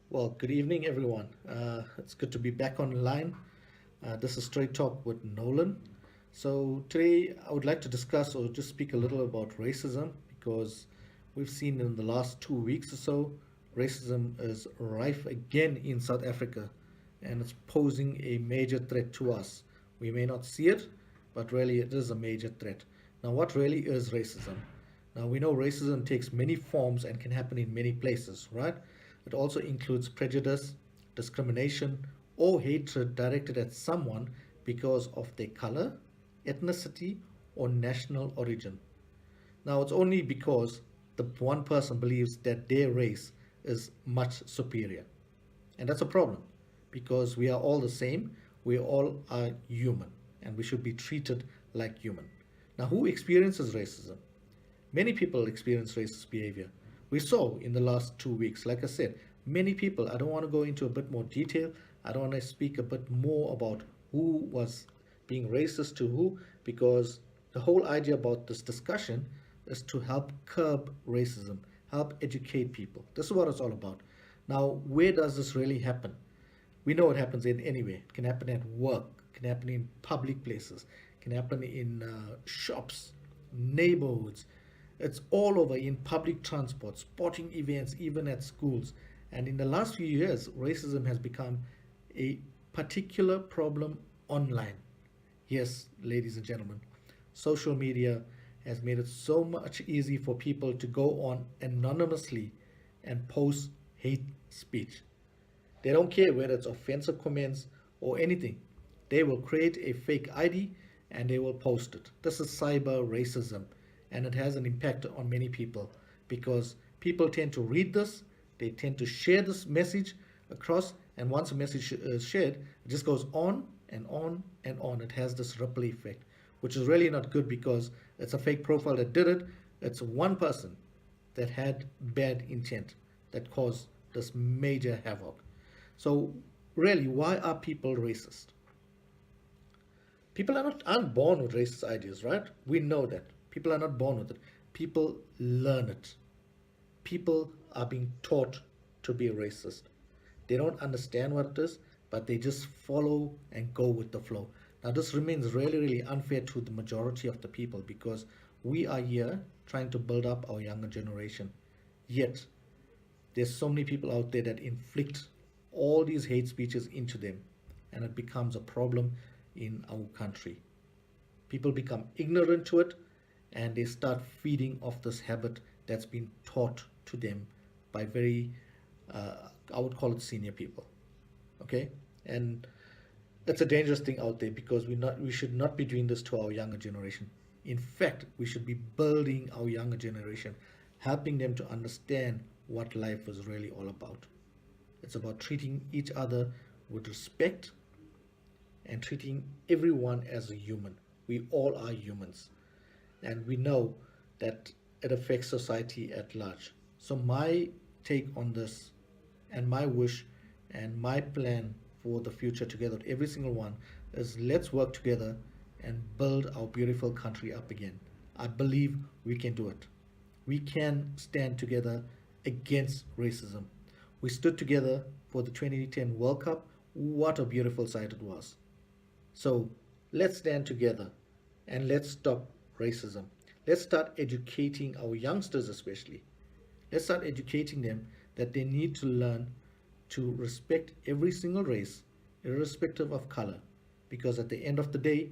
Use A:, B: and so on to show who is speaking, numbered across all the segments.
A: Well, good evening, everyone. It's good to be back online. This is Straight Talk with Nolan. So, today I would like to discuss or just speak a little about racism because we've seen in the last 2 weeks or so, racism is rife again in South Africa and it's posing a major threat to us. We may not see it, but really it is a major threat. Now, what really is racism? Now, we know racism takes many forms and can happen in many places, right? It also includes prejudice, discrimination, or hatred directed at someone because of their color, ethnicity, or national origin. Now, it's only because the one person believes that their race is much superior. And that's a problem because we are all the same, we all are human, and we should be treated like human. Now, who experiences racism? Many people experience racist behavior. We saw in the last 2 weeks, like I said, many people. I don't want to go into a bit more detail. I don't want to speak a bit more about who was being racist to who, because the whole idea about this discussion is to help curb racism, help educate people. This is what it's all about. Now, where does this really happen? We know it happens in anywhere. It can happen at work, it can happen in public places, it can happen in shops, neighborhoods. It's all over in public transport, sporting events, even at schools. And in the last few years, racism has become a particular problem online. Yes, ladies and gentlemen, social media has made it so much easy for people to go on anonymously and post hate speech. They don't care whether it's offensive comments or anything. They will create a fake ID and they will post it. This is cyber racism and it has an impact on many people because people tend to read this, they tend to share this message across, and once a message is shared, it just goes on and on and on. It has this ripple effect, which is really not good because it's a fake profile that did it. It's one person that had bad intent that caused this major havoc. So, really, why are people racist? People aren't born with racist ideas, right? We know that. People are not born with it. People learn it. People are being taught to be racist. They don't understand what it is, but they just follow and go with the flow. Now, this remains really, really unfair to the majority of the people because we are here trying to build up our younger generation. Yet, there's so many people out there that inflict all these hate speeches into them, and it becomes a problem in our country. People become ignorant to it and they start feeding off this habit that's been taught to them by very, I would call it senior people. Okay? And it's a dangerous thing out there because we should not be doing this to our younger generation. In fact, we should be building our younger generation, helping them to understand what life is really all about. It's about treating each other with respect and treating everyone as a human. We all are humans. And we know that it affects society at large. So, my take on this and my wish and my plan for the future together with every single one is let's work together and build our beautiful country up again. I believe we can do it. We can stand together against racism. We stood together for the 2010 World Cup. What a beautiful sight it was. So let's stand together and let's stop racism. Let's start educating our youngsters, especially. Let's start educating them that they need to learn to respect every single race, irrespective of color, because at the end of the day,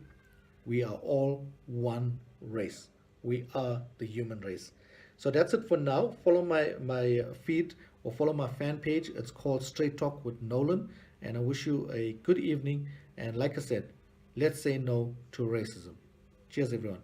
A: we are all one race. We are the human race. So that's it for now. Follow my feed or follow my fan page. It's called Straight Talk with Nolan. And I wish you a good evening. And like I said, let's say no to racism. Cheers, everyone.